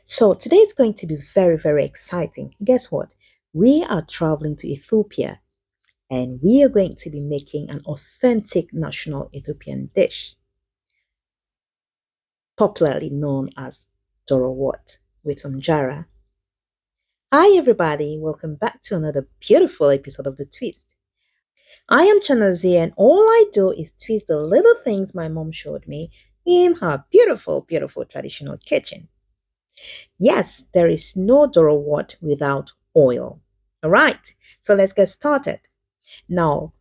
So today is going to be very, very exciting. Guess what? We are traveling to Ethiopia and we are going to be making an authentic national Ethiopian dish, popularly known as Doro what with some Njara. Hi everybody, welcome back to another beautiful episode of The Twist. I am Chanazi and all I do is twist the little things my mom showed me in her beautiful, beautiful traditional kitchen. Yes, there is no Doro what without oil. All right, so let's get started. Now,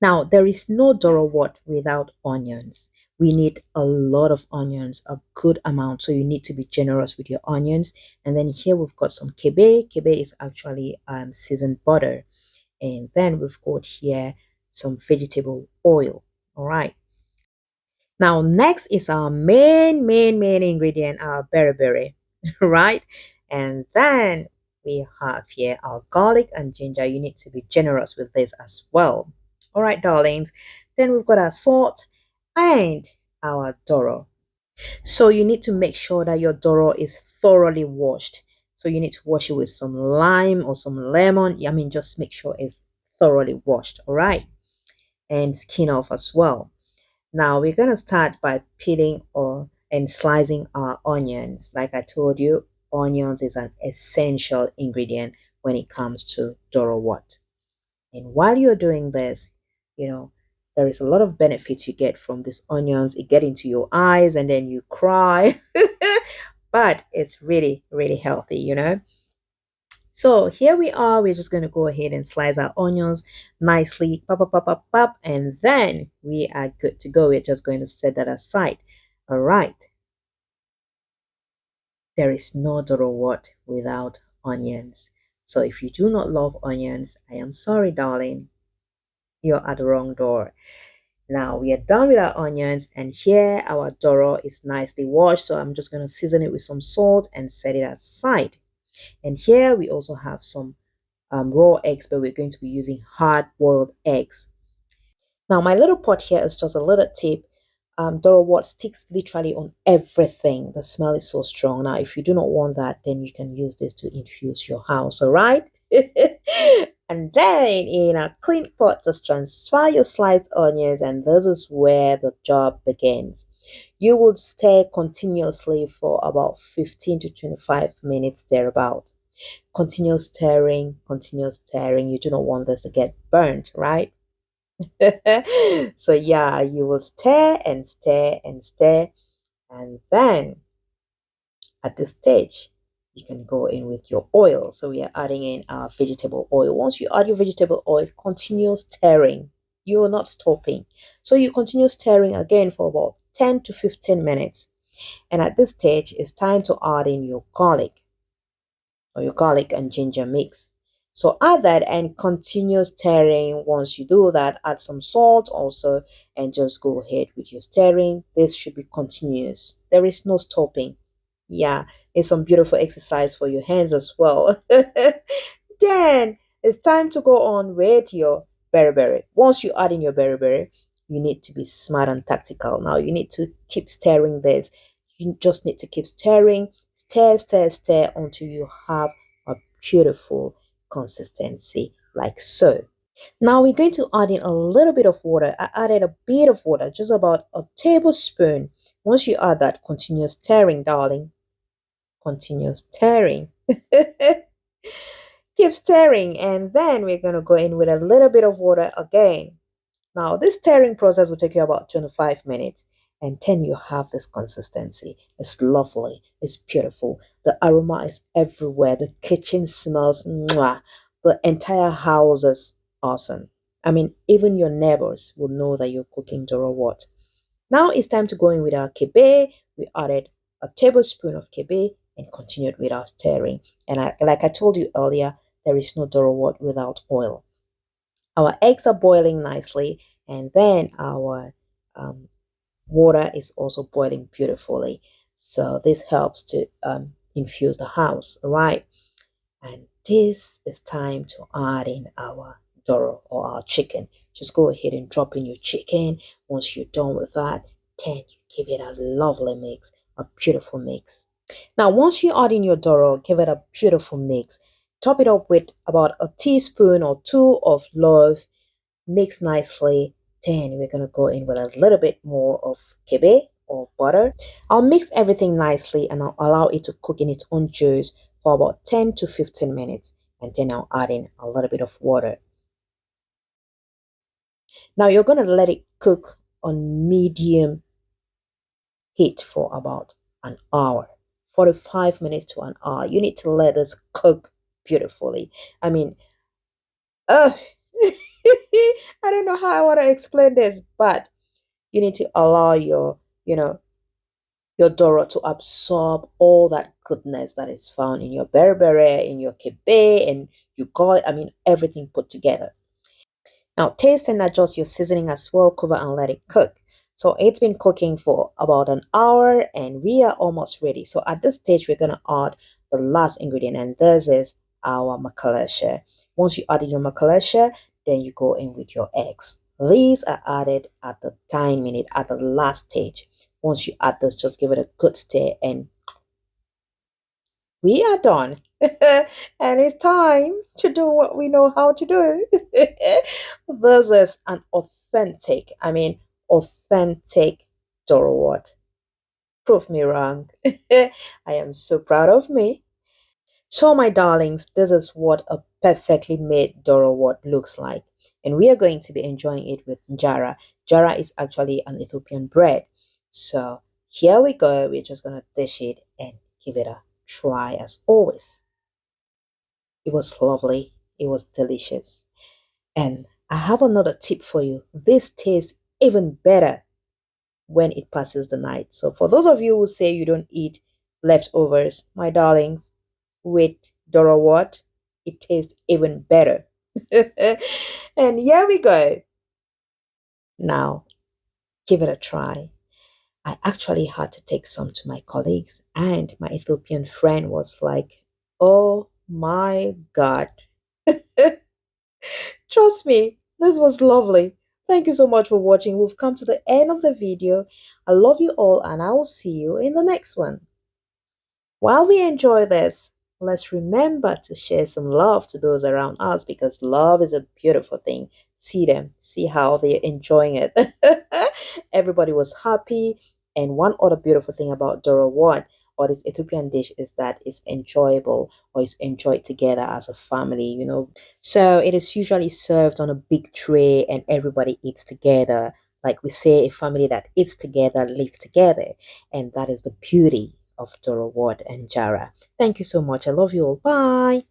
now there is no Doro what without onions. We need a lot of onions, a good amount. So you need to be generous with your onions. And then here we've got some kebe. Kebe is actually seasoned butter. And then we've got here some vegetable oil. All right. Now, next is our main ingredient, our berry, right? And then we have here our garlic and ginger. You need to be generous with this as well. All right, darlings. Then we've got our salt and our Doro. So you need to make sure that your Doro is thoroughly washed. So you need to wash it with some lime or some lemon. I mean, just make sure it's thoroughly washed. All right. And skin off as well. Now we're going to start by peeling or and slicing our onions. Like I told you, onions is an essential ingredient when it comes to Doro what. And while you're doing this, you know, there is a lot of benefits you get from these onions. It get into your eyes and then you cry. But it's really, really healthy. So here we are. We're just going to go ahead and slice our onions nicely, pop, pop, pop, pop, pop, and then we are good to go. We're just going to set that aside. All right. There is no Doro what without onions. So if you do not love onions, I am sorry, darling. You're at the wrong door. Now we are done with our onions, and here our Doro is nicely washed. So I'm just going to season it with some salt and set it aside. And here we also have some raw eggs, but we're going to be using hard boiled eggs. Now, my little pot here is just a little tip. Doro what sticks literally on everything. The smell is so strong. Now, if you do not want that, then you can use this to infuse your house, all right? And then in a clean pot, just transfer your sliced onions, and this is where the job begins. You will stir continuously for about 15 to 25 minutes thereabout. Continuous stirring. You do not want this to get burnt, right? So yeah, you will stir and stir and stir, and then at this stage, you can go in with your oil. So we are adding in our vegetable oil. Once you add your vegetable oil, continue stirring. You are not stopping. So you continue stirring again for about 10 to 15 minutes. And at this stage, it's time to add in your garlic or your garlic and ginger mix. So add that and continue stirring. Once you do that, add some salt also and just go ahead with your stirring. This should be continuous. There is no stopping. Yeah, it's some beautiful exercise for your hands as well. Then it's time to go on with your berry. Once you add in your berry, you need to be smart and tactical. Now you need to keep stirring this. You just need to keep stirring, stir until you have a beautiful consistency like so. Now we're going to add in a little bit of water. I added a bit of water, just about a tablespoon. Once you add that, continue stirring, darling. Continue stirring. Keep stirring, and then we're going to go in with a little bit of water again. Now, this stirring process will take you about 25 minutes, and then you have this consistency. It's lovely, it's beautiful. The aroma is everywhere. The kitchen smells mwah. The entire house is awesome. I mean, even your neighbors will know that you're cooking Doro what. Now it's time to go in with our kebe. We added a tablespoon of kebe and continued with our stirring. And like I told you earlier, there is no Doro what without oil. Our eggs are boiling nicely, and then our water is also boiling beautifully. So this helps to infuse the house, right? And this is time to add in our Doro or our chicken. Just go ahead and drop in your chicken. Once you're done with that, then you give it a lovely mix, a beautiful mix. Now, once you add in your Doro, give it a beautiful mix. Top it up with about a teaspoon or two of love. Mix nicely. Then we're gonna go in with a little bit more of kebe or butter. I'll mix everything nicely and I'll allow it to cook in its own juice for about 10 to 15 minutes. And then I'll add in a little bit of water. Now you're gonna let it cook on medium heat for about an hour, 45 minutes to an hour. You need to let this cook beautifully. I mean, uh, I don't know how I want to explain this, but you need to allow you know, your Doro to absorb all that goodness that is found in your berbere, in your kebe, and you call it, I mean, everything put together. Now, taste and adjust your seasoning as well, cover and let it cook. So it's been cooking for about an hour and we are almost ready. So at this stage, we're going to add the last ingredient, and this is our makalesha. Once you add in your makalesha, then you go in with your eggs. These are added at the dying minute, at the last stage. Once you add this, just give it a good stir and we are done. And it's time to do what we know how to do. This is an authentic, I mean, authentic Doro what? Prove me wrong. I am so proud of me. So, my darlings, this is what a perfectly made Doro what looks like. And we are going to be enjoying it with Njara. Njara is actually an Ethiopian bread. So, here we go. We're just going to dish it and give it a try as always. It was lovely. It was delicious. And I have another tip for you. This tastes even better when it passes the night. So for those of you who say you don't eat leftovers, my darlings, with Doro what? It tastes even better. And here we go. Now, give it a try. I actually had to take some to my colleagues, and my Ethiopian friend was like, "Oh my God." Trust me, this was lovely. Thank you so much for watching. We've come to the end of the video. I love you all and I will see you in the next one. While we enjoy this, let's remember to share some love to those around us because love is a beautiful thing. See them, see how they're enjoying it. Everybody was happy. And one other beautiful thing about Doro One or this Ethiopian dish is that it's enjoyable or it's enjoyed together as a family. So it is usually served on a big tray and everybody eats together. Like we say, a family that eats together lives together. And that is the beauty of Doro Ward and Jara. Thank you so much. I love you all. Bye.